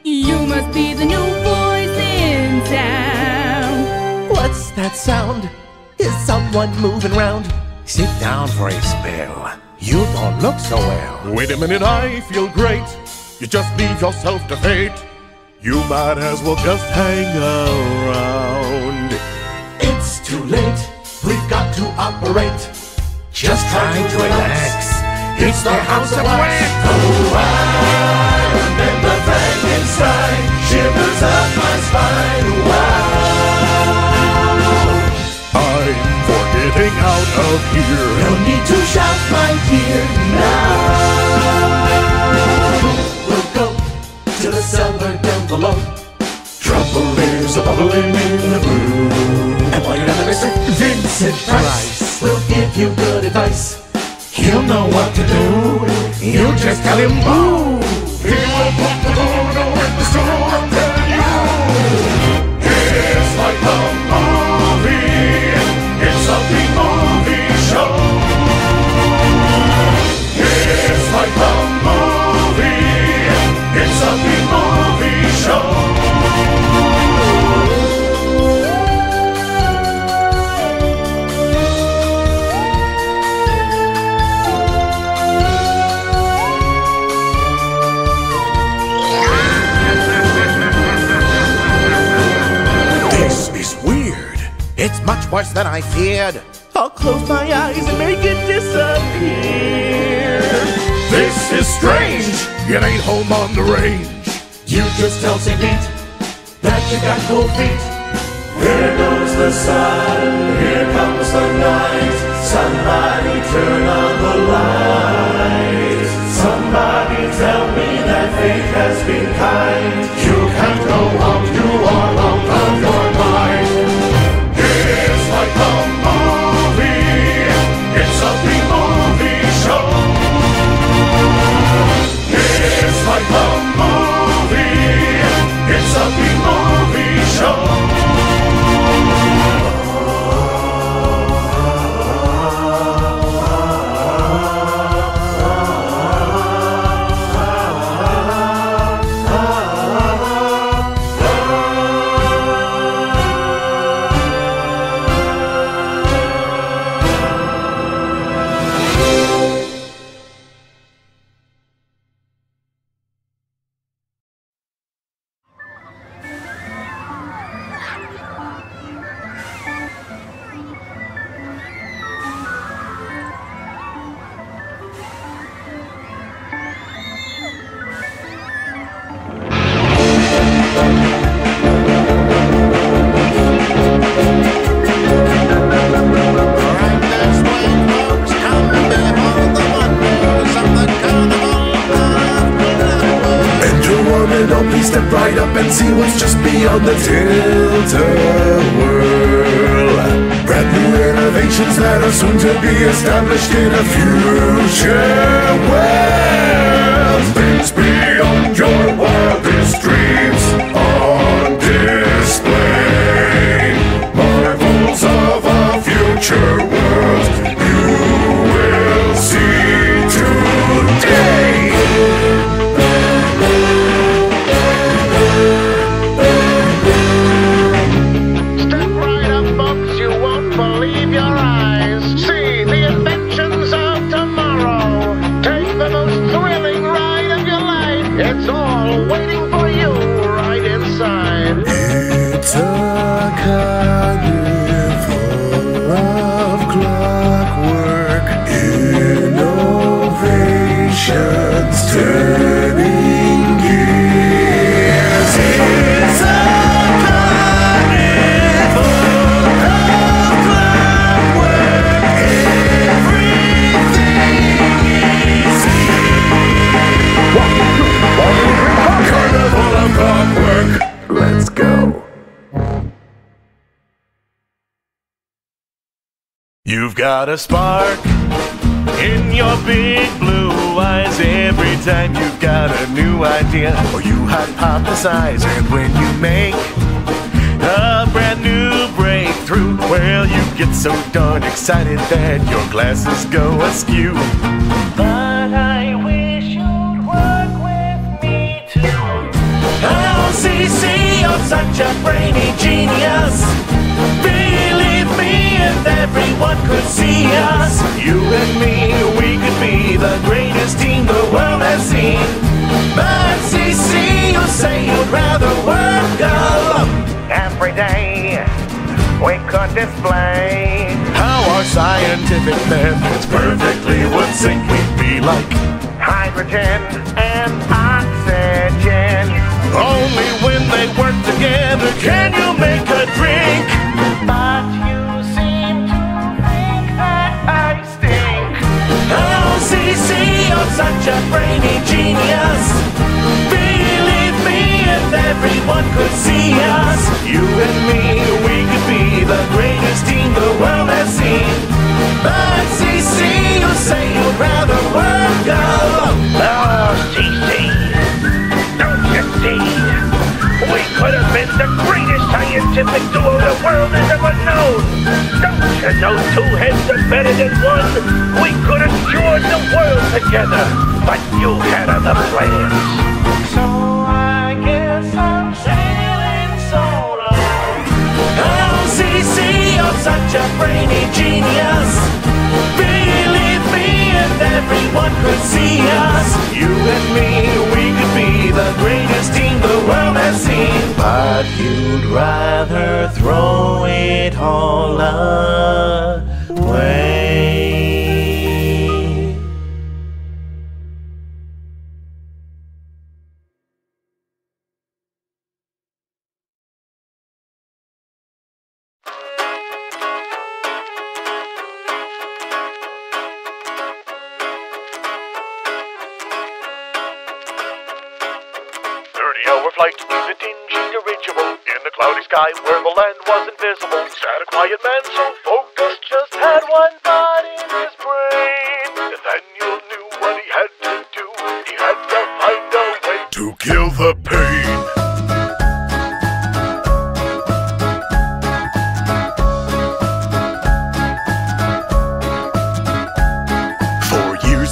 You must be the new voice in town. What's that sound? Is someone moving round? Sit down for a spell. You don't look so well. Wait a minute, I feel great. You just leave yourself to fate. You might as well just hang around. It's too late. We've got to operate. Just trying to relax. It's the House of Wax. Oh, I remember Frankenstein. Shivers up my spine. Wow. I'm for getting out of here. No need to shout my dear now. We'll go to the cellar down below. Trouble is a bubbling in the brew. And while you're down there, Mr. Vincent Price will give you good advice. He'll know what to do. You just tell him boo. He will put the corner in the store, I'm telling you. It's like a movie. It's a big movie show. It's like a movie. It's a big movie show. It's much worse than I feared. I'll close my eyes and make it disappear. This is strange. It ain't home on the range. You just tell St. Pete that you got cold feet. There goes the sun, here comes the night. Somebody turn on the light. Somebody tell me that fate has been kind. You can't go on, you are out of your mind. It's like a movie. It's a big movie show. It's like a movie. It's a big movie show. Step right up and see what's just beyond the tilt-a-whirl. Brand new innovations that are soon to be established in a future world. Things beyond your wildest dreams on display. Marvels of a future world you will see today. It's all waiting for you right inside. It's a carnival of clockwork innovations turning gears. It's a carnival of clockwork. Everything is Carnival of Clockwork. Let's go. You've got a spark in your big blue eyes every time you've got a new idea or you hypothesize. And when you make a brand new breakthrough, well, you get so darn excited that your glasses go askew. But I wish you'd work with me too. LCC, you're such a brainy genius. Believe me, if everyone could see us, you and me, we could be the greatest team the world has seen. But CC, you say you'd rather work alone. Every day we could display How our scientific methods perfectly would sync. We'd be like hydrogen and oxygen. only when they work together can you make a drink. But you seem to think that I stink. Oh, CC, you're such a brainy genius. Believe me, if everyone could see us, you and me, we could be the greatest team the world has seen. But CC, you say you'd rather work alone. Oh, CC, don't you see? We could have been the greatest scientific duo the world has ever known. Don't you know 2 heads are better than 1? We could have cured the world together, but you had other plans. So I guess I'm sailing solo. Oh, CC, you're such a brainy genius. Believe me, if everyone could see us, you and me, we could be the greatest team the world has seen. But you'd rather throw it all away. Hour flight is a dingy dirigible in the cloudy sky where the land was invisible. Sat a quiet man so focused, just had one thought in his brain. Nathaniel knew what he had to do. He had to find a way to kill the pain.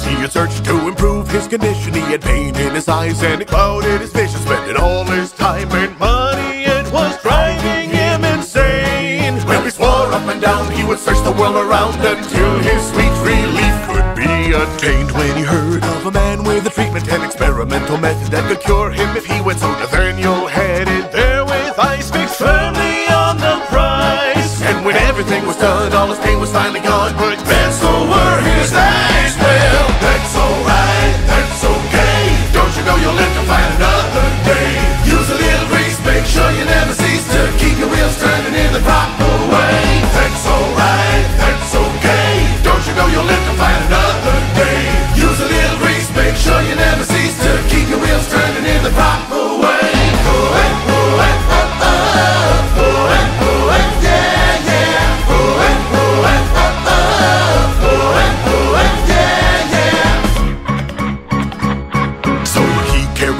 He had searched to improve his condition. He had pain in his eyes and it clouded his vision. Spending all his time and money, it was driving him insane. When he swore up and down he would search the world around until his sweet relief could be attained. When he heard of a man with a treatment and experimental method that could cure him if he went, so Nathaniel headed there with ice fixed firmly on the prize. And when everything was done, all his pain was finally gone, but then so were his eyes. Well, that's alright, that's okay. Don't you know you'll live to fight another day? Use a little grease, make sure you never cease to keep your wheels turning in the proper way. That's alright, that's okay. Don't you know you'll live to fight another day? Use a little grease, make sure you never cease to keep your wheels turning in the proper way.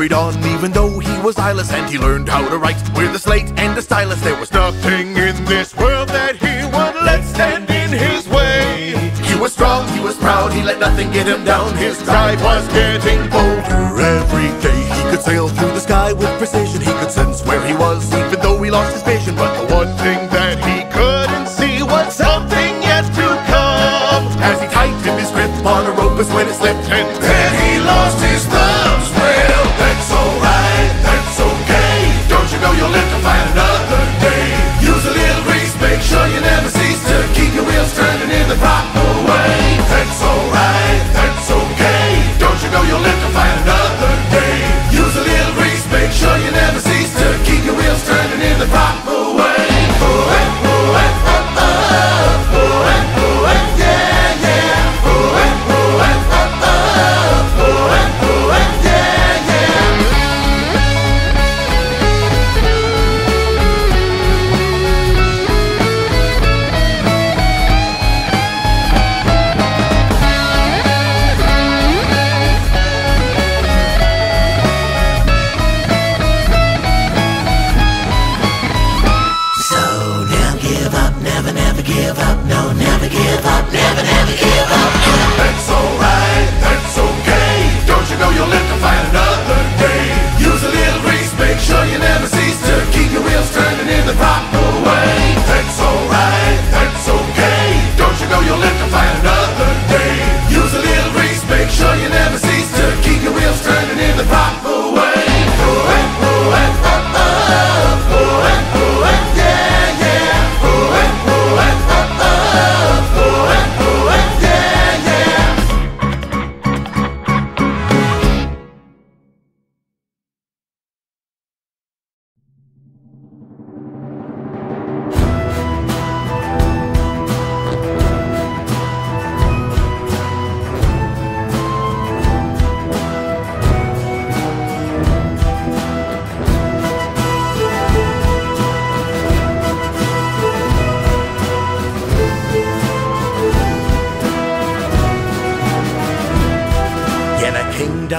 On, even though he was eyeless, and he learned how to write with a slate and a stylus. There was nothing in this world that he would let stand in his way. He was strong, he was proud, he let nothing get him down. His drive was getting bolder every day. He could sail through the sky with precision. He could sense where he was, even though he lost his vision. But the one thing that he couldn't see was something yet to come. As he tightened his grip on a rope is when it slipped, and then he lost his thumbs. Well, that's alright, that's okay. Don't you know you'll live to fight another day? Use a little grease, make sure you never cease to keep your wheels turning in the proper way. That's alright, that's okay. Don't you know you'll live to fight another day? Use a little grease, make sure you never cease to keep your wheels turning in the proper way.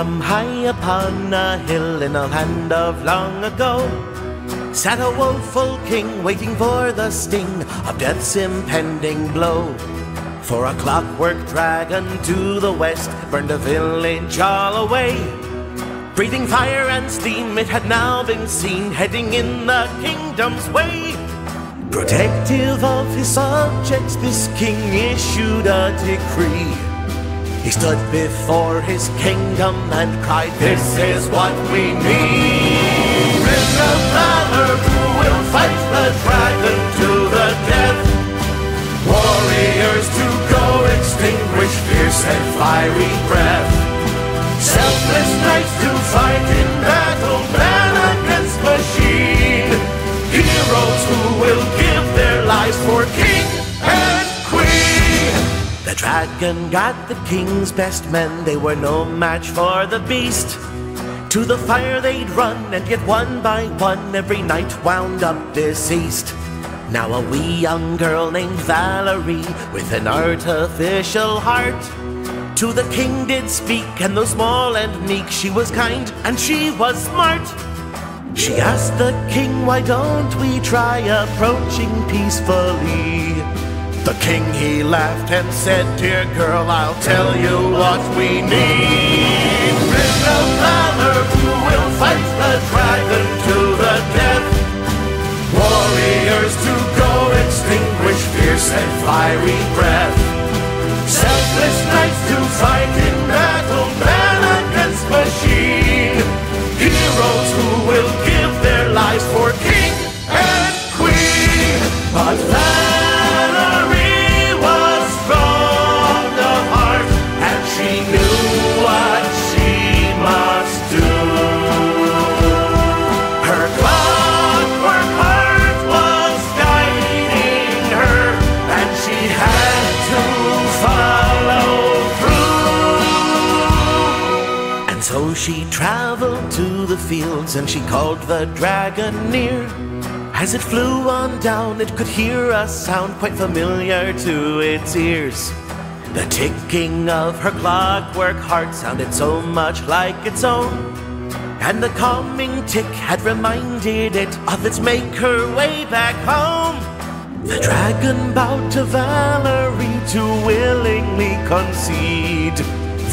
kingdom high upon a hill in a land of long ago sat a woeful king waiting for the sting of death's impending blow. For a clockwork dragon to the west burned a village all away. Breathing fire and steam, it had now been seen heading in the kingdom's way. Protective of his subjects, this king issued a decree. He stood before his kingdom and cried, "This is what we need. Men of valor who will fight the dragon to the death. Warriors to go extinguish fierce and fiery breath. Selfless knights to fight in battle, man against machine. Heroes who will give their lives for king and queen." The dragon got the king's best men, they were no match for the beast. To the fire they'd run, and yet one by one every knight wound up deceased. Now a wee young girl named Valerie, with an artificial heart, to the king did speak, and though small and meek, she was kind and she was smart. She asked the king, "Why don't we try approaching peacefully?" The king, he laughed and said, "Dear girl, I'll tell you what we need. Men of valor who will fight the dragon to the death. Warriors to go extinguish fierce and fiery breath. Selfless knights to fight in battle, man against machine. Heroes who will give their lives for king and queen." But Valerie was strong of heart, and she knew what she must do. Her clockwork heart was guiding her, and she had to follow through. And so she traveled to the fields, and she called the dragon near. As it flew on down, it could hear a sound quite familiar to its ears. The ticking of her clockwork heart sounded so much like its own, and the calming tick had reminded it of its maker way back home. The dragon bowed to Valerie to willingly concede.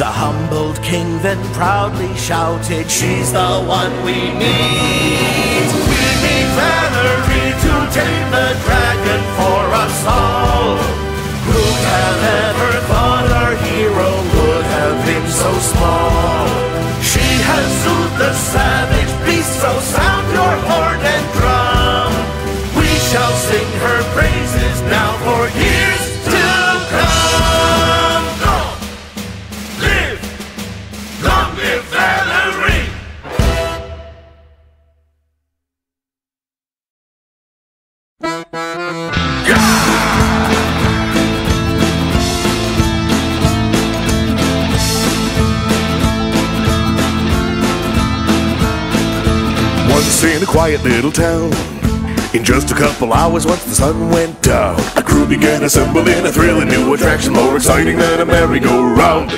The humbled king then proudly shouted, "She's the one we need. We need Valerie to tame the dragon for us all. Who'd have ever thought our hero would have been so small? She has soothed the savage beast, so sound your horn and drum. We shall sing her praises now for years to come." Long live Valerie! Once in a quiet little town, in just a couple hours once the sun went down, a crew began assembling a thrilling new attraction, more exciting than a merry-go-round.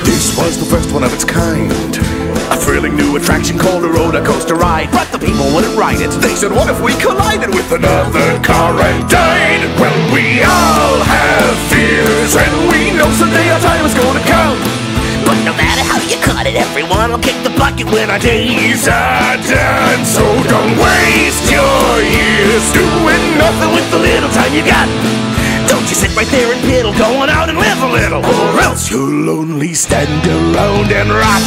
This was the first one of its kind, a thrilling new attraction called a roller coaster ride. But the people wouldn't ride it. They said, "What if we collided with another car and died?" Well, we all have fears, and we know someday our time is gonna come. But no matter how you cut it, everyone will kick the bucket when our days are done. So don't waste your years doing nothing with the little time you got. Don't you sit right there and piddle, go on out and live a little, or else you'll only stand around and rot.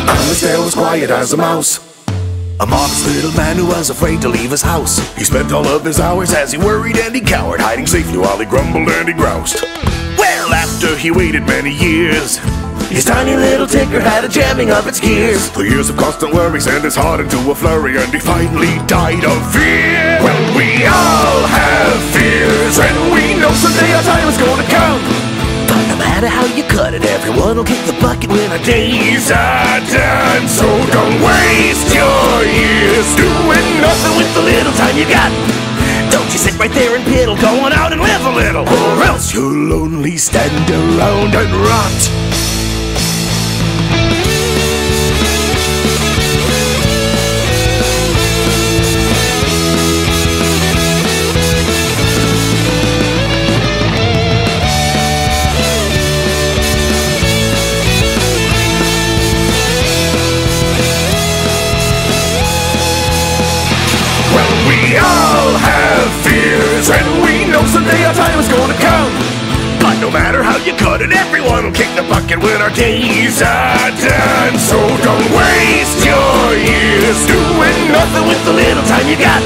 Alistair was quiet as a mouse, a modest little man who was afraid to leave his house. He spent all of his hours as he worried and he cowered, hiding safely while he grumbled and he groused. Well, after he waited many years, his tiny little ticker had a jamming of its gears. 3 years of constant worry sent his heart into a flurry, and he finally died of fear. Well, we all have fears, and we know someday our time is gonna come. But no matter how you cut it, everyone everyone will kick the bucket when our days are done. So don't waste your years doing nothing with the little time you got. Don't you sit right there and piddle, go on out and live a little, or else you'll only stand around and rot. We all have fears, and we know someday our time is gonna come. But no matter how you cut it, everyone will kick the bucket when our days are done. So don't waste your years doing nothing with the little time you got.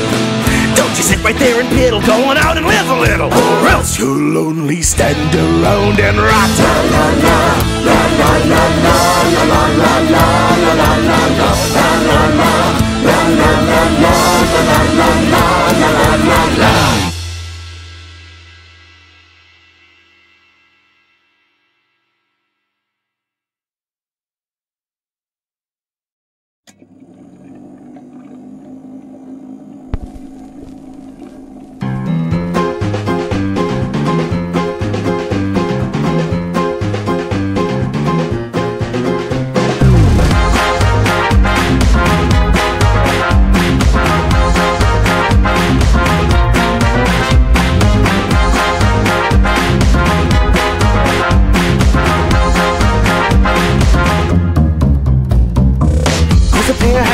Don't you sit right there and piddle, go on out and live a little, or else you'll only stand around and rot. La la la, la la la la, la la la la, la la la la, la la la. La la la la, la la la la, la la la la.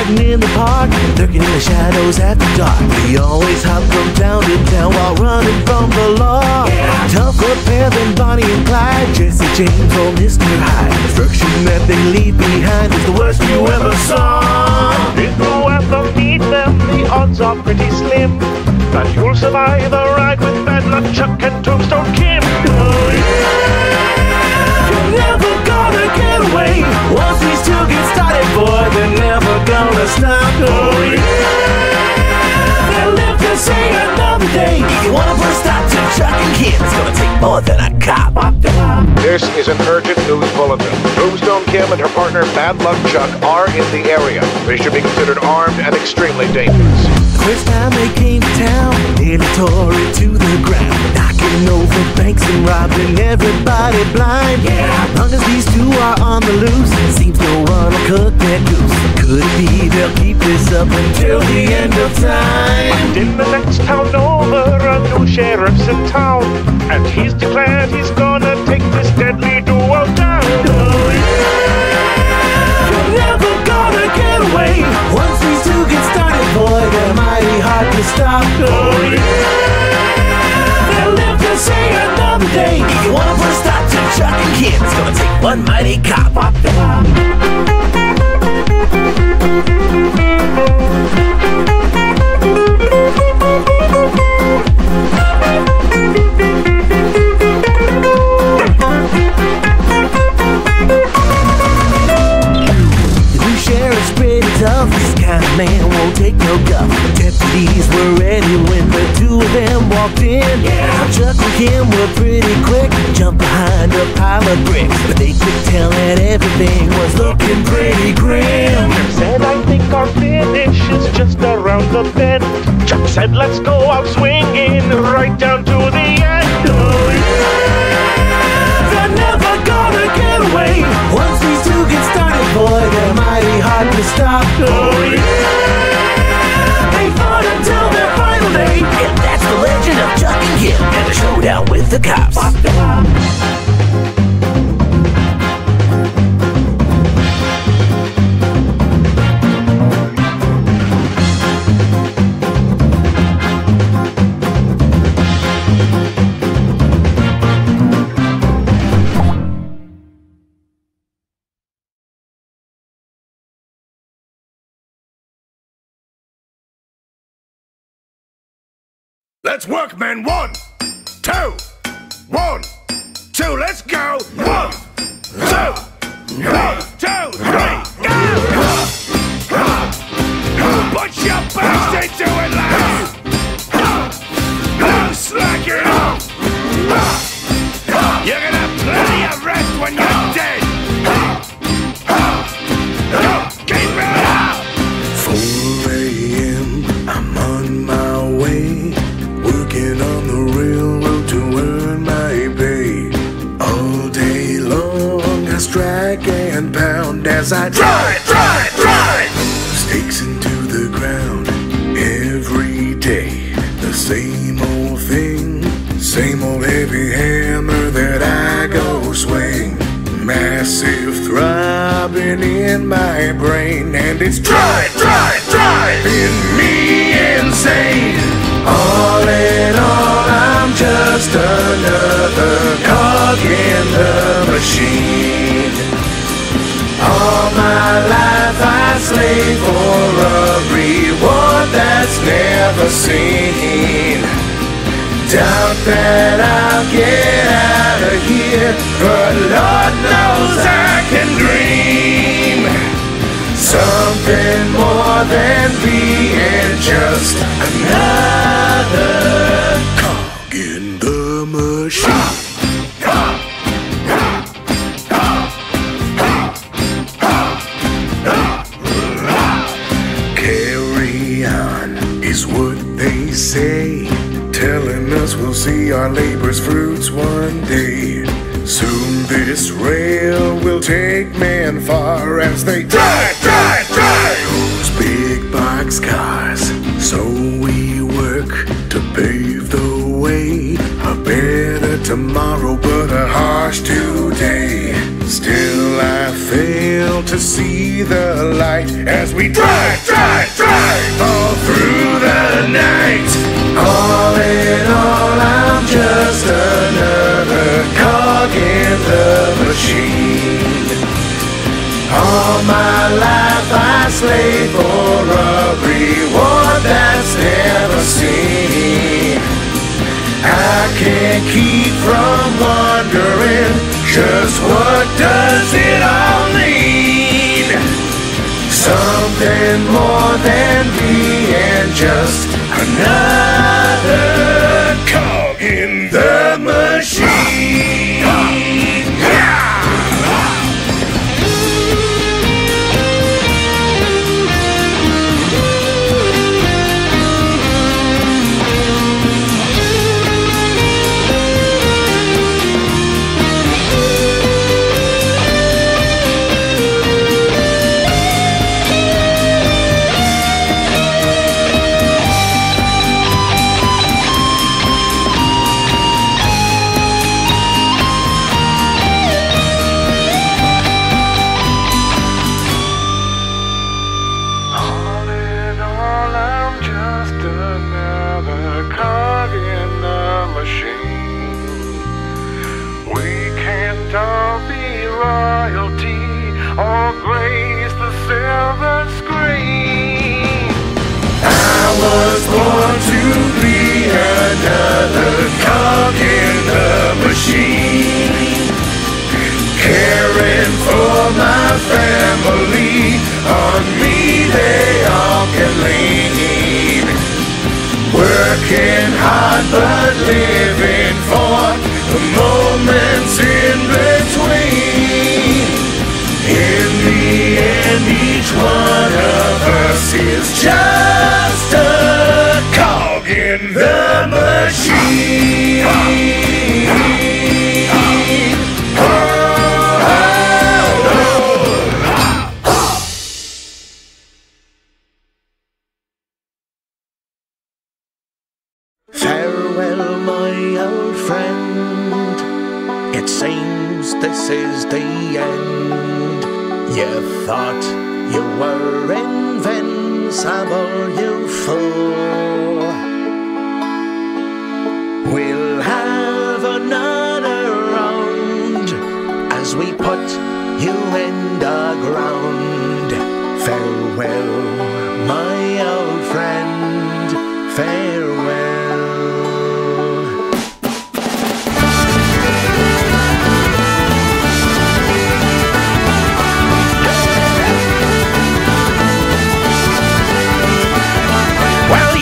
In the park, lurking in the shadows after dark. We always hop from town to town while running from the law. Tougher pair than Bonnie and Clyde, Jesse James or Mr. Hyde. Destruction that they leave behind is the worst you ever saw. If you ever meet them, the odds are pretty slim that you'll survive a ride with Bad Luck Chuck and Tombstone Kim. Oh yeah, you're never gonna get away. Once these two get started, boy, they're never gonna stop. Oh yeah, they'll live to see another day. If you wanna put a stop to Chuck and Kim, it's gonna take more than a cop. This is an urgent news bulletin. Tombstone Kim and her partner Bad Luck Chuck are in the area. They should be considered armed and extremely dangerous. The first time they came to town, nearly tore it to the ground, knocking over banks and robbing everybody blind. Yeah, as long as these two are on the loose, it seems no one will cook their goose. Could it be they'll keep this up until the end of time? And in the next town over, a new sheriff's in town, and he's declared he's gonna take this deadly duo down. Oh yeah, you're never gonna get away. Once these two get started, boy, they're mighty hard to stop. Oh yeah, they'll live to see another day. If you wanna put a stop to Chuck and Kim, it's gonna take one mighty cop. This kind of man won't take no guff. Deputies were ready when the two of them walked in. Yeah. Chuck and Kim were pretty quick, jumped behind a pile of bricks, but they could tell that everything was looking pretty grim. Said, I think our finish is just around the bend. Chuck said, let's go out swinging right down to the end. Oh yeah, they're never gonna get away. Once these two get started, boy, they're mighty hard to stop. Oh yeah, they fought until their final day. And that's the legend of Chuck and Kim and the showdown with the cops. Let's work, men. 1, 2, 1, 2, let's go. 1, 2, 1, 2, 3, go! Put your best into it, lads! No slacking off! You're gonna have plenty of rest when you're dead! as I drive. Stakes into the ground every day. The same old thing, same old heavy hammer that I go swing. Massive throbbing in my brain, and it's driving me insane. All in all, I'm just another cog in the machine. All my life I slave for a reward that's never seen. Doubt that I'll get out of here, but Lord knows I can dream something more than being just another cog in the machine. Carry on is what they say, telling us we'll see our labor's fruits one day. Soon this rail will take men far as they drive those big box cars. So we work to pave the way, a better tomorrow but a harsh today. Still I fail to see the light as we drive all through the night. All in all, I'm just another cog in the machine. All my life I slave for a reward that's never seen. I can't keep from wondering, just what does it all mean? Something more than being just another cog in the machine. Working hard but living for the moments in between. In the end, each one of us is just a cog in the machine. Farewell, my old friend. It seems this is the end. You thought you were invincible, you fool. We'll have another round as we put you in the ground. Farewell, my old friend. Farewell.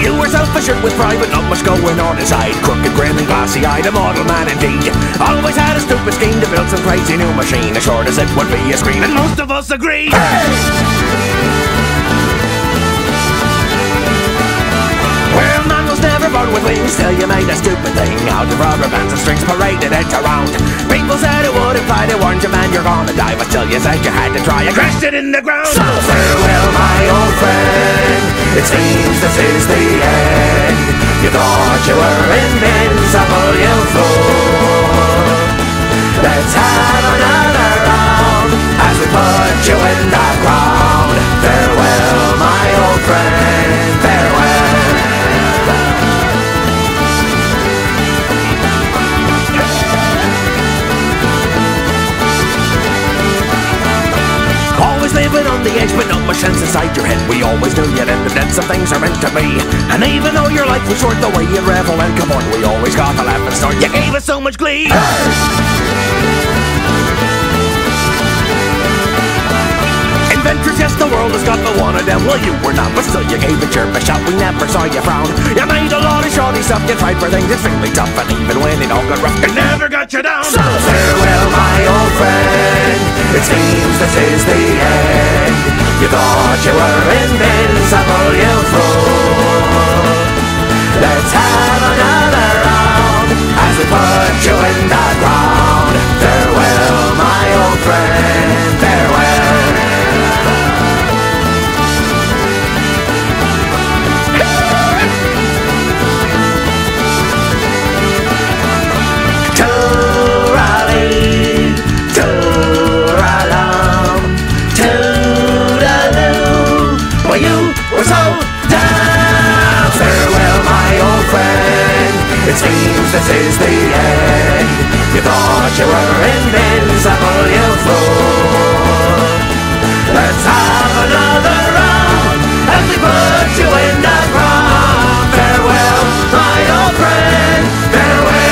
You were self-assured with private, not much going on inside. Crooked, grim and glassy-eyed, a mortal man indeed. Always had a stupid scheme to build some crazy new machine, as short as it would be a screen, and most of us agree. Hey! Well, man was never born with wings, still you made a stupid thing out of rubber bands and strings paraded it around. People said it would imply they weren't a man, you're gonna dive until you said you had to try. You crashed it in the ground. So farewell, my old friend. It seems this is the end. You thought you were invincible, you fool. Let's have another round as we put you in the ground. Farewell, my old friend. Farewell. Always living on the edge, but not much sense inside your head. We always knew you'd end up dead, some things are meant to be. And even though your life was short, the way you'd revel and come on, we always got to laugh and snort. You gave us so much glee. Inventors, yes, the world has got the one of them. Well, you were not, but still you gave it your best shot. We never saw you frown. You made a lot of shoddy stuff. You tried for things extremely tough, and even when it all got rough, it never got you down. So farewell, my old friend. It seems this is the end. You thought you were invincible, you fool. Let's have another round as we put you in the ground. Farewell, my old friend. Farewell. It seems this is the end. You thought you were invincible, you fool. Let's have another round as we put you in the ground. Farewell, my old friend. Farewell.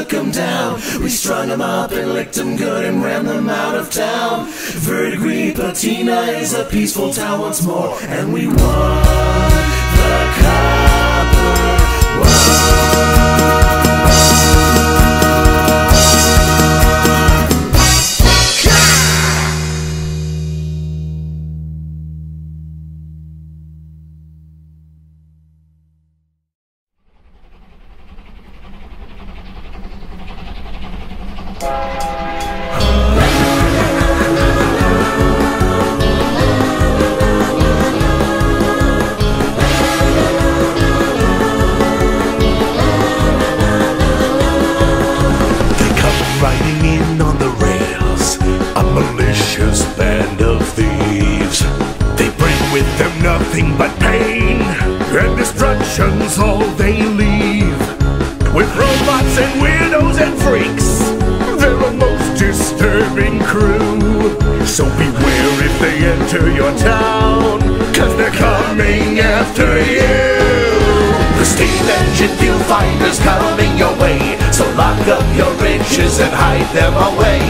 took them down. We strung them up and licked them good and ran them out of town. Verdigris Patina is a peaceful town once more, and we won the copper. Nothing but pain and destruction's all they leave. With robots and weirdos and freaks, they're a most disturbing crew. So beware if they enter your town, 'cause they're coming after you. The steam engine viewfinders coming your way, so lock up your riches and hide them away.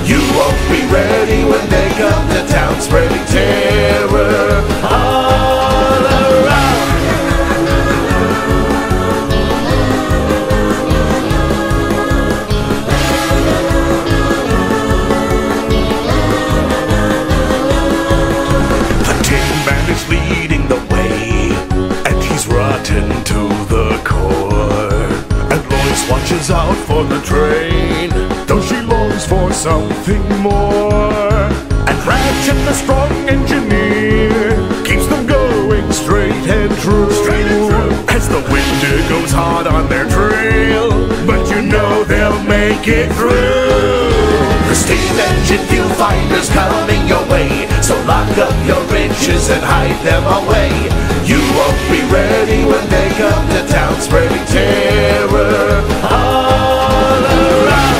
You won't be ready when they come to town, spreading terror all around. The Tin Man is leading the way, and he's rotten to the core. And Lois watches out for the train, though she longs for something more. And Ratchet, the strong engineer, keeps them going straight and true. As the wind goes hard on their trail, but you know they'll make it through. The steam engine viewfinders coming your way, so lock up your riches and hide them away. You won't be ready when they come to town, spreading terror all around.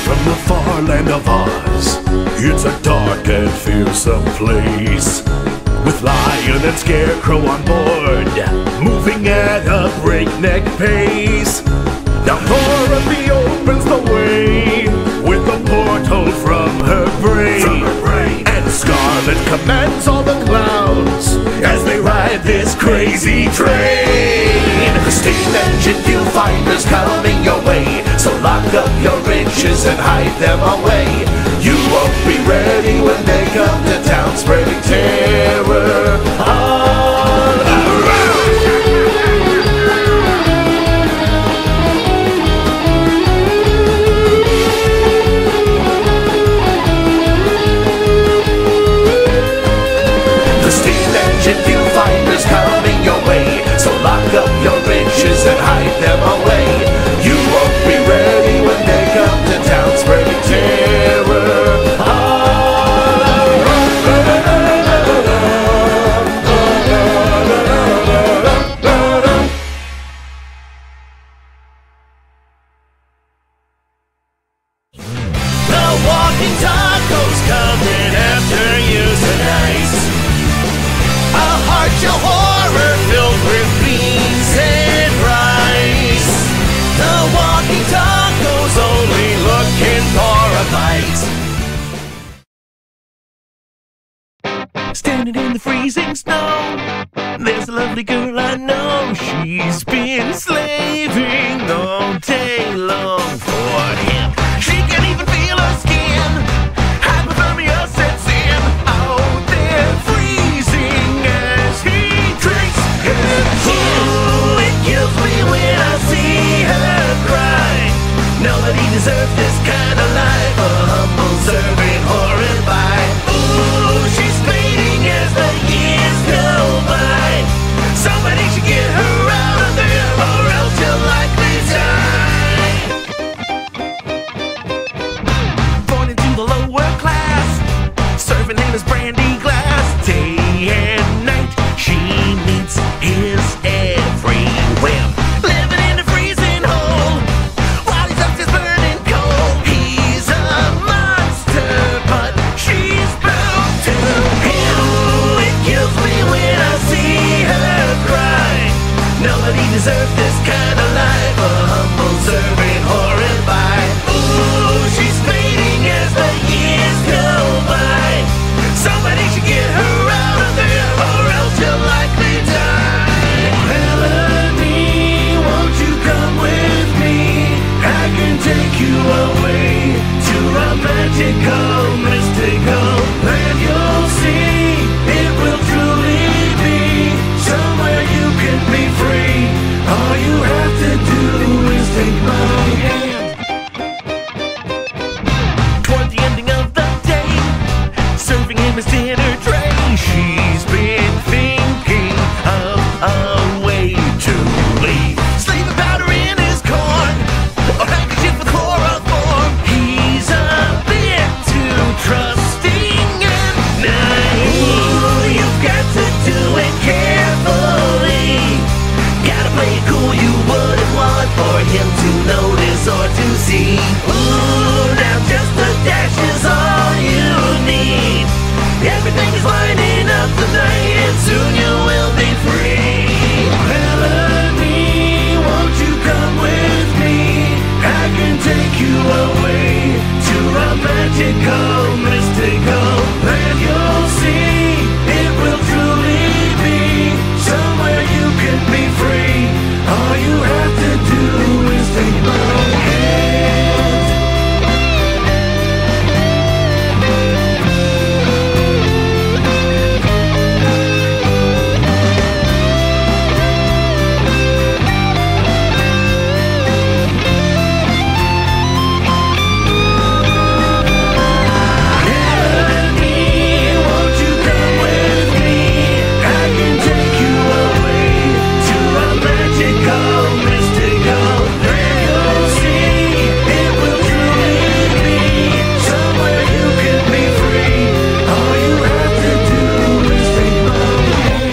From the far land of Oz, it's a dark and fearsome place, with Lion and Scarecrow on board, moving at a breakneck pace. Now Dorothy opens the way with a portal from her brain, and Scarlet commands all the clowns as they ride this crazy train. The steam engine viewfinders coming your way, so lock up your riches and hide them away. You won't be ready when they come to town, spreading terror all around. The steam engine viewfinders coming your way, so lock up your riches and hide them away. You won't be ready when they come to town, spreading terror all around. The walking taco's coming after you tonight. A heart show horror filled with beans and rice. The walking taco's only looking for a bite. Standing in the freezing snow, there's a lovely girl I know. She's been slaving all day long for him. She can even feel her skin. Hypothermia sets in. Oh, they're freezing as he drinks her gin. Ooh, it kills me when I see her cry. Nobody deserves this kind of life. A humble servant horrified. Ooh, she's fading as the years go by. Somebody should get her out of there, or else deserve this kind of life. A humble servant horrified. Ooh, she's fading as the years go by. Somebody should get her out of there, or else you'll likely die. Melanie, won't you come with me? I can take you away to a magical, mystical land. You'll see it will truly be somewhere you can be free. All you have to do is take my hand. Toward the ending of the day, serving him his dinner tray, she's been thinking of a way to leave. Sleeping powder in his corn, or handkerchief with chloroform. He's a bit too trusting and naive. Ooh, you've got to do it carefully. Gotta play it cool, you wouldn't want for him to notice or to see. Ooh, now just a dash is all you need. Everything is lining up tonight, and soon you will be free. Melanie, won't you come with me? I can take you away to a magical, mystical land. You'll see it will truly be somewhere you can be free. All you have to do is take my hand. Melanie, won't you come with me? I can take you away to a magical, mystical land. You'll see it will truly be somewhere you can be free. All you have to do is take my hand.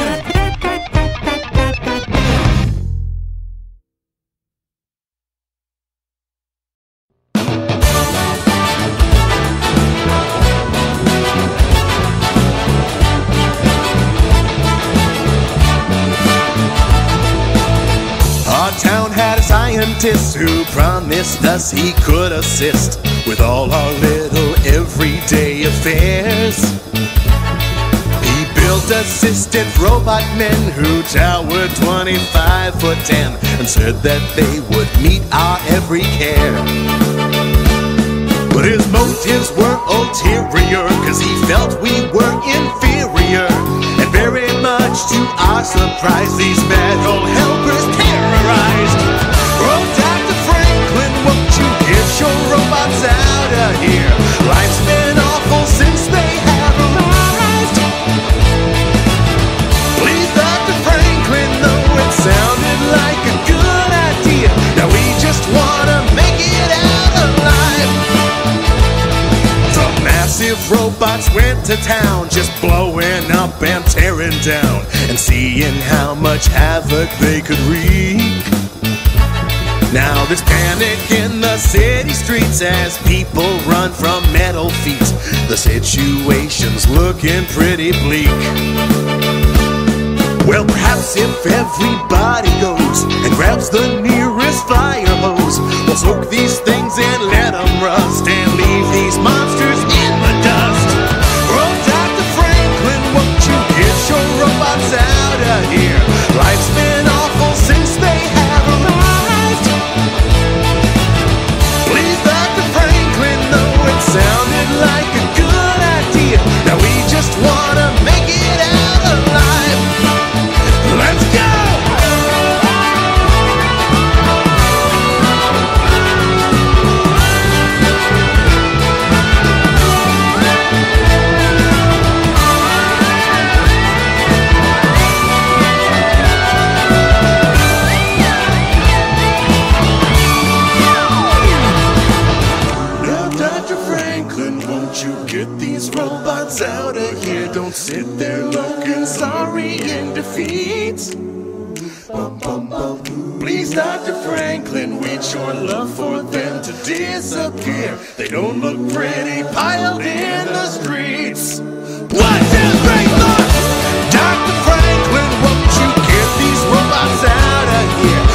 Our town had a scientist who promised us he could assist with all our little everyday affairs. He built assistant robot men who towered 25'10" and said that they would meet our every care. But his motives were ulterior, cause he felt we were inferior. And very much to our surprise, these metal helpers terrorized. Oh, Dr. Franklin, won't you get your robots out of here? Life's been awful since they have arrived. Please, Dr. Franklin, though it sounded like a good idea, now we just wanna make it out alive. The massive robots went to town, just blowing up and tearing down, and seeing how much havoc they could wreak. Now there's panic in the city streets as people run from metal feet. The situation's looking pretty bleak. Well, perhaps if everybody goes and grabs the nearest fire hose, we'll soak these things and let them rust and leave these monsters in the dust. Oh, Dr. Franklin, won't you get your robots out of here? Life's been awful since they have arrived. Please, Dr. Franklin, though it sounded like a good idea, now we just wanna make it out alive. Let's go! Now, Dr. Franklin, won't you get these robots out of here? Don't sit there looking sorry in defeat. Please, Dr. Franklin, we'd sure love for them to disappear. They don't look pretty piled in the streets. 1, 2, 3, 4! Dr. Franklin, won't you get these robots out of here?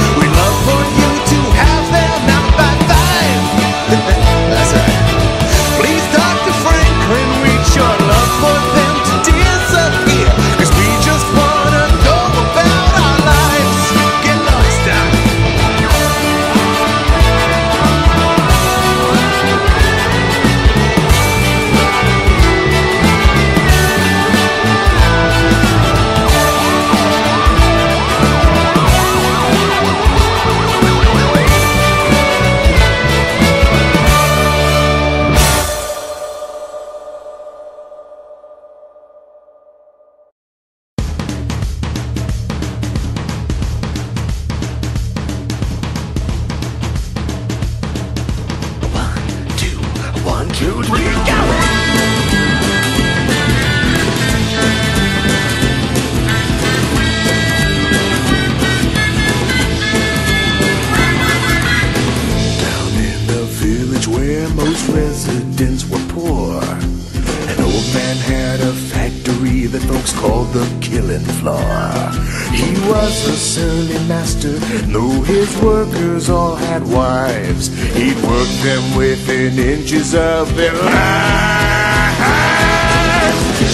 floor. He was a surly master, though his workers all had wives. He'd work them within inches of their lives.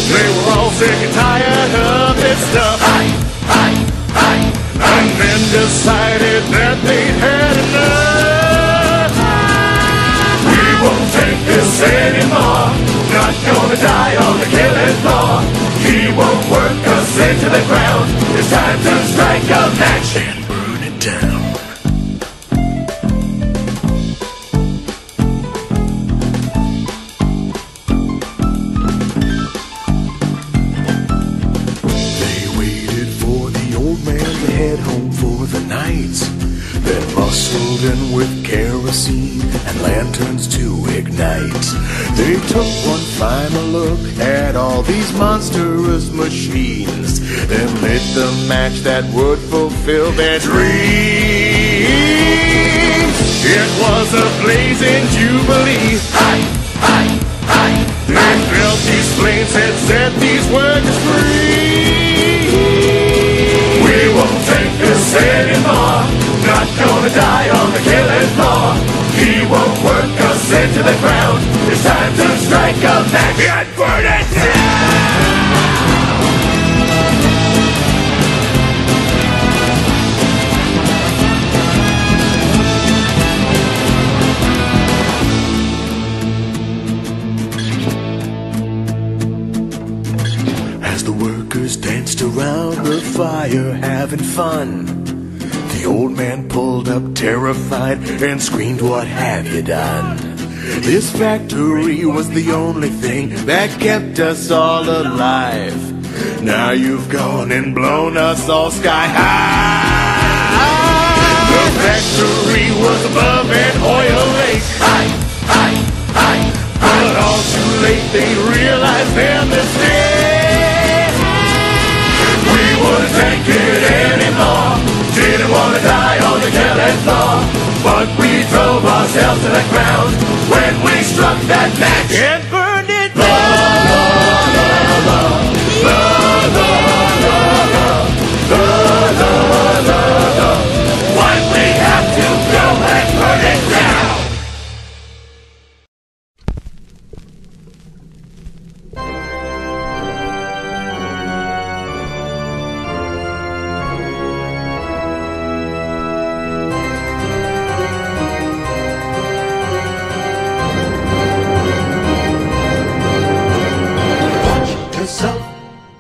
They were all sick and tired of this stuff, and then decided that they'd had enough. We won't take this anymore, not gonna die on the killing floor. He won't work us into the ground. It's time to strike a match and burn it down. They waited for the old man to head home for the night, then bustled in with kerosene and lanterns to ignite. They took one final look at all these monstrous machines, then lit the match that would fulfill their dreams. It was a blazing jubilee. They felt these flames had set these workers free. We won't take this anymore, not gonna die on the killing floor. He won't work us into the ground. It's time to strike a match and burn it down. As the workers danced around the fire having fun, the old man pulled up terrified and screamed, "What have you done?" This factory was the only thing that kept us all alive. Now you've gone and blown us all sky high. The factory was above an oil lake, but all too late they realized their mistake. We wouldn't take it anymore, didn't want to die on the killing floor, but we drove ourselves to the ground when we struck that match and burned it Why we have to go and burn it down?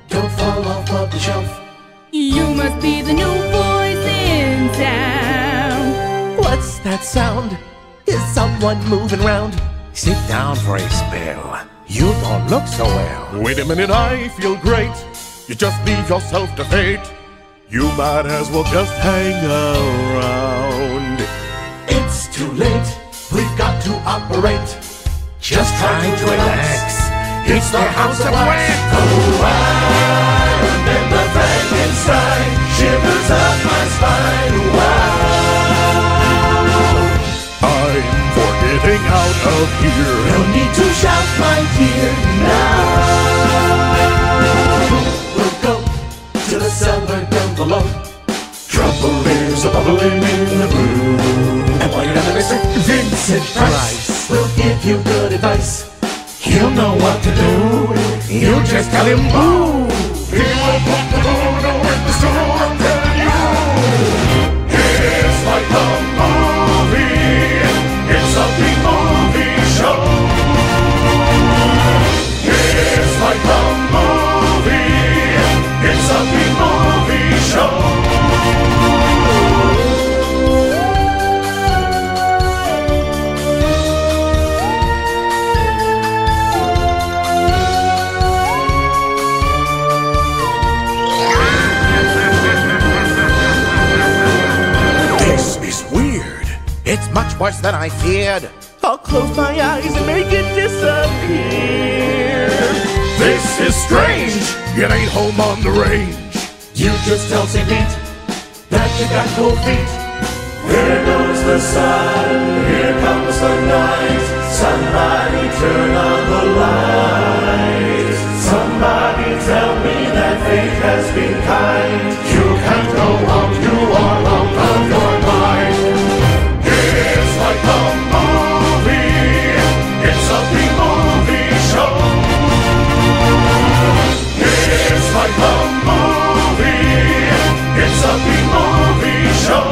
Don't fall off of the shelf. You must be the new voice in town. What's that sound? Is someone moving round? Sit down for a spell. You don't look so well. Wait a minute, I feel great. You just leave yourself to fate. You might as well just hang around. It's too late, we've got to operate. Just trying to relax. It's the house of wax. Oh, I remember Frankenstein. Shivers up my spine. Wow. I'm for getting out of here. No need to shout, my dear. Now we'll go to the cellar down below. Trouble is a bubbling in the brew. And while you're down there, Mr. Vincent Price will give you good advice. He'll know what to do. You just tell him boo. He will put the motor in the store, I'm telling you. It's like a movie. It's a big movie show. It's like a movie. It's a big movie show. It's much worse than I feared. I'll close my eyes and make it disappear. This is strange. It ain't home on the range. You just tell St. Pete that you got cold feet. Here goes the sun, here comes the night. Somebody turn on the light. Somebody tell me that fate has been kind. You can't go on, you are out of your mind. It's like a movie, it's a B-movie show. It's like a movie, it's a B-movie show.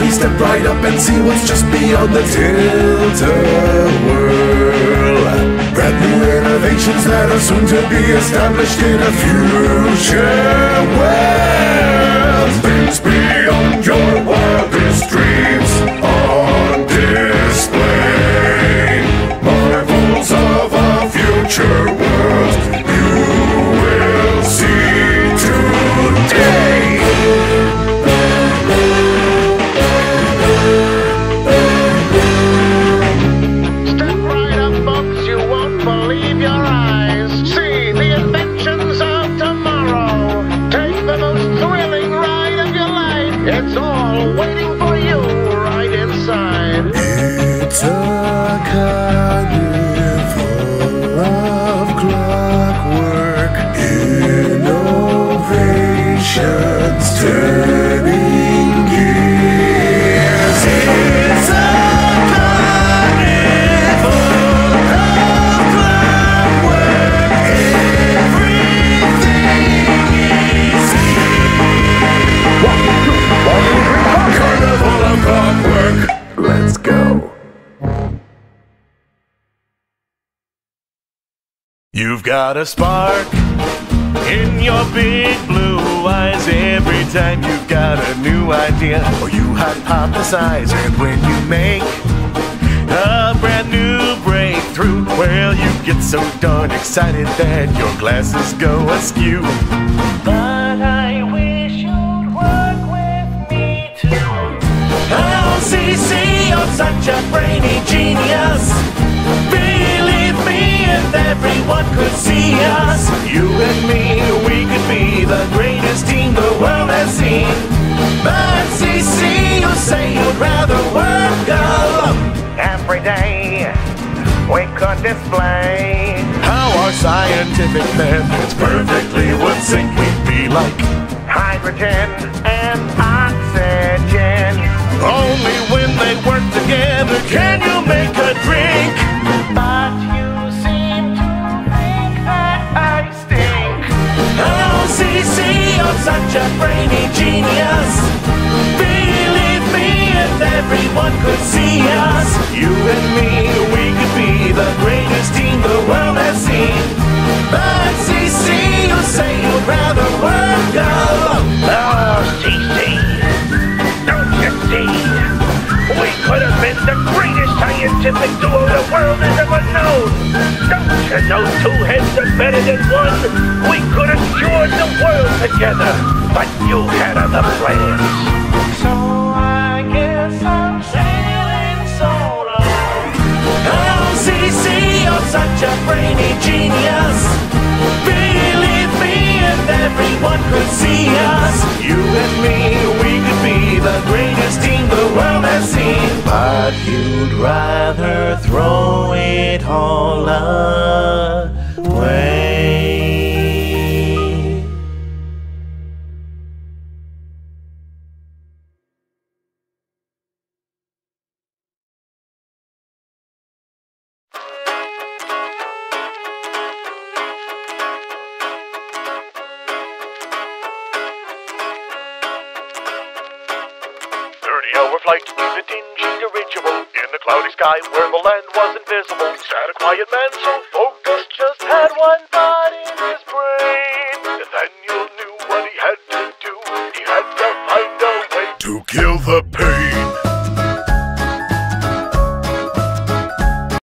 Step right up and see what's just beyond the tilt-a-whirl. Brand new innovations that are soon to be established in a future world. Things beyond your wildest dreams on display. Marvels of a future world you will see today. It's all waiting for you right inside. It's a carnival of clockwork, innovations turning gears. It's a carnival of clockwork, everything is Carnival of Clockwork. Let's go. You've got a spark in your big blue eyes every time you've got a new idea or you hypothesize, and when you make a brand new breakthrough, well, you get so darn excited that your glasses go askew. But I wish you'd work with me too. LCC, you're such a brainy genius. Believe me, if everyone could see us, you and me, we could be the greatest team the world has seen. But CC, you say you'd rather work alone. Every day we could display how our scientific methods perfectly would sync. We'd be like hydrogen and oxygen. Only when they work together can you make a drink. But you seem to think that I stink. LCC, you're such a brainy genius. Believe me, if everyone could see us, you and me, we could be the greatest team the world has seen. But CC, you say you'd rather work alone. Oh, CC, don't you see? We could have been the greatest scientific duo the world has ever known. Don't you know 2 heads are better than 1? We could have cured the world together, but you had other plans. So I guess I'm sailing solo. LCC, you're such a brainy genius. Believe me, if everyone could see us, you and me, we could be the greatest team the world has seen. But you'd rather throw it all away. overflight in a dingy dirigible in the cloudy sky where the land was invisible. Sat a quiet man so focused, just had one thought in his brain. Nathaniel knew what he had to do. He had to find a way to kill the pain.